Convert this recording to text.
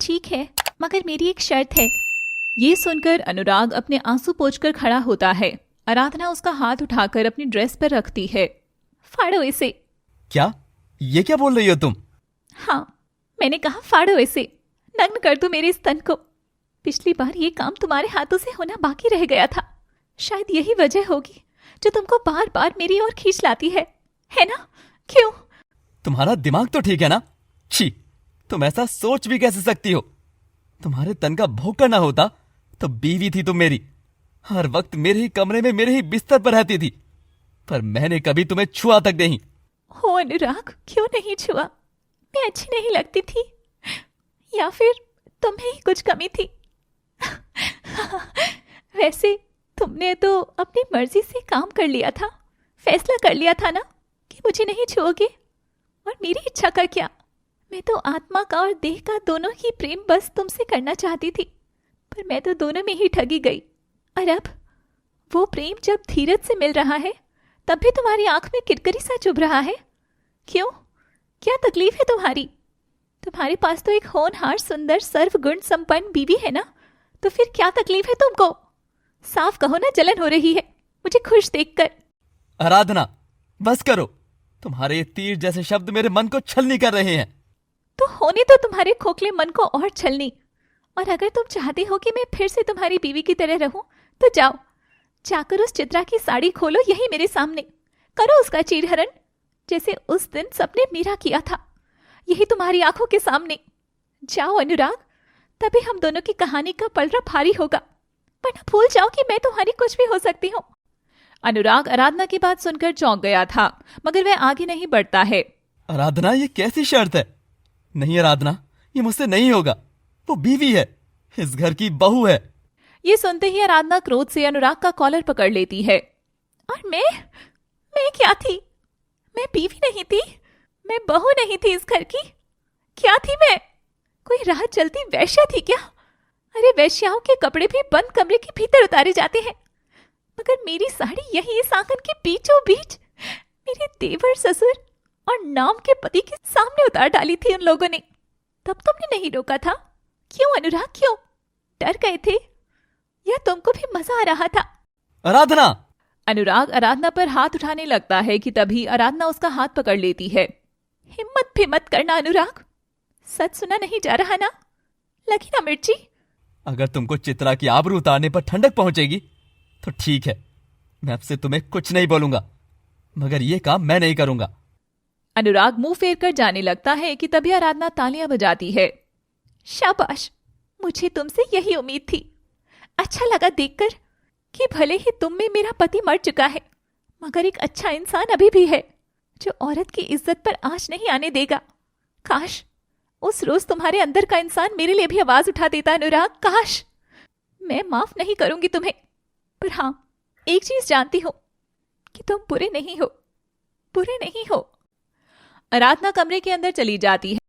ठीक है, मगर मेरी एक शर्त है। ये सुनकर अनुराग अपने आंसू पोंछकर खड़ा होता है। आराधना उसका हाथ उठाकर अपनी ड्रेस पर रखती है। फाड़ो इसे। क्या? ये क्या बोल रही हो तुम? हाँ, मैंने कहा फाड़ो इसे, नग्न कर दो मेरे इस तन को। पिछली बार ये काम तुम्हारे हाथों से होना बाकी रह गया था। शायद यही वजह होगी जो तुमको बार बार मेरी ओर खींच लाती है ना? क्यों? तुम्हारा दिमाग तो ठीक है ना? छी, तुम ऐसा सोच भी कैसे सकती हो? तुम्हारे तन का भोग करना होता तो बीवी थी तुम मेरी, हर वक्त मेरे ही कमरे में मेरे ही बिस्तर पर रहती थी, पर मैंने कभी तुम्हें छुआ तक नहीं। हो अनुराग, क्यों नहीं छुआ? मैं अच्छी नहीं लगती थी या फिर तुम्हें ही कुछ कमी थी? वैसे तुमने तो अपनी मर्जी से काम कर लिया था, फैसला कर लिया था ना कि मुझे नहीं छुओगे। और मेरी इच्छा का क्या? मैं तो आत्मा का और देह का दोनों ही प्रेम बस तुमसे करना चाहती थी, पर मैं तो दोनों में ही ठगी गई। और अब वो प्रेम जब धीरज से मिल रहा है तब भी तुम्हारी आंख में किरकिरी सा चुभ रहा है। क्यों? क्या तकलीफ है तुम्हारी? तुम्हारे पास तो एक होनहार, सुंदर, सर्वगुण संपन्न बीवी है ना, तो फिर क्या तकलीफ है तुमको? साफ कहो ना, जलन हो रही है मुझे खुश देखकर। आराधना, बस करो। तुम्हारे तीर जैसे शब्द मेरे मन को छलनी कर रहे हैं। तो होने तो तुम्हारे खोखले मन को और छलनी। और अगर तुम चाहती हो कि मैं फिर से तुम्हारी बीवी की तरह रहूं तो जाओ, जाकर उस चित्रा की साड़ी खोलो यही मेरे सामने, करो उसका चीरहरण जैसे उस दिन सबने मेरा किया था, यही तुम्हारी आंखों के सामने। जाओ अनुराग, तभी हम दोनों की कहानी का पलड़ा भारी होगा, वरना भूल जाओ कि मैं तुम्हारी कुछ भी हो सकती हूँ। अनुराग आराधना की बात सुनकर चौंक गया था, मगर वह आगे नहीं बढ़ता है। आराधना, ये कैसी शर्त है? नहीं आराधना, ये मुझसे नहीं होगा। वो बीवी है, इस घर की बहू है। ये सुनते ही आराधना क्रोध से अनुराग का कॉलर पकड़ लेती है। और मैं क्या थी? मैं बीवी नहीं थी, मैं बहू नहीं थी इस घर की। क्या थी मैं? कोई राह चलती वैश्या थी क्या? अरे वैश्याओं के कपड़े भी बंद कमरे के भीतर उतारे जाते हैं, मगर मेरी साड़ी यही इस आंगन के बीचों बीच मेरे देवर, ससुर और नाम के पति के सामने उतार डाली थी उन लोगों ने। तब तुमने नहीं रोका था? क्यों अनुराग, क्यों? डर गए थे या तुमको भी मजा आ रहा था? आराधना! अनुराग आराधना पर हाथ उठाने लगता है कि तभी आराधना उसका हाथ पकड़ लेती है। हिम्मत भी मत करना अनुराग, सच सुना नहीं जा रहा ना? लगी ना मिर्ची? अगर तुमको चित्रा की आबरू उतारने पर ठंडक पहुंचेगी तो ठीक है, मैं अब से तुम्हें कुछ नहीं बोलूंगा, मगर ये काम मैं नहीं करूंगा। अनुराग मुंह फेर कर जाने लगता है कि तभी आराधना तालियां बजाती है। शाबाश, मुझे तुमसे यही उम्मीद थी। अच्छा लगा देखकर कि भले ही तुम में मेरा पति मर चुका है, मगर एक अच्छा इंसान अभी भी है जो औरत की इज्जत पर आंच नहीं आने देगा। काश उस रोज तुम्हारे अंदर का इंसान मेरे लिए भी आवाज उठा देता अनुराग, काश। मैं माफ नहीं करूंगी तुम्हें, पर हाँ, एक चीज जानती हूं कि तुम बुरे नहीं हो, बुरे नहीं हो। आराधना कमरे के अंदर चली जाती है।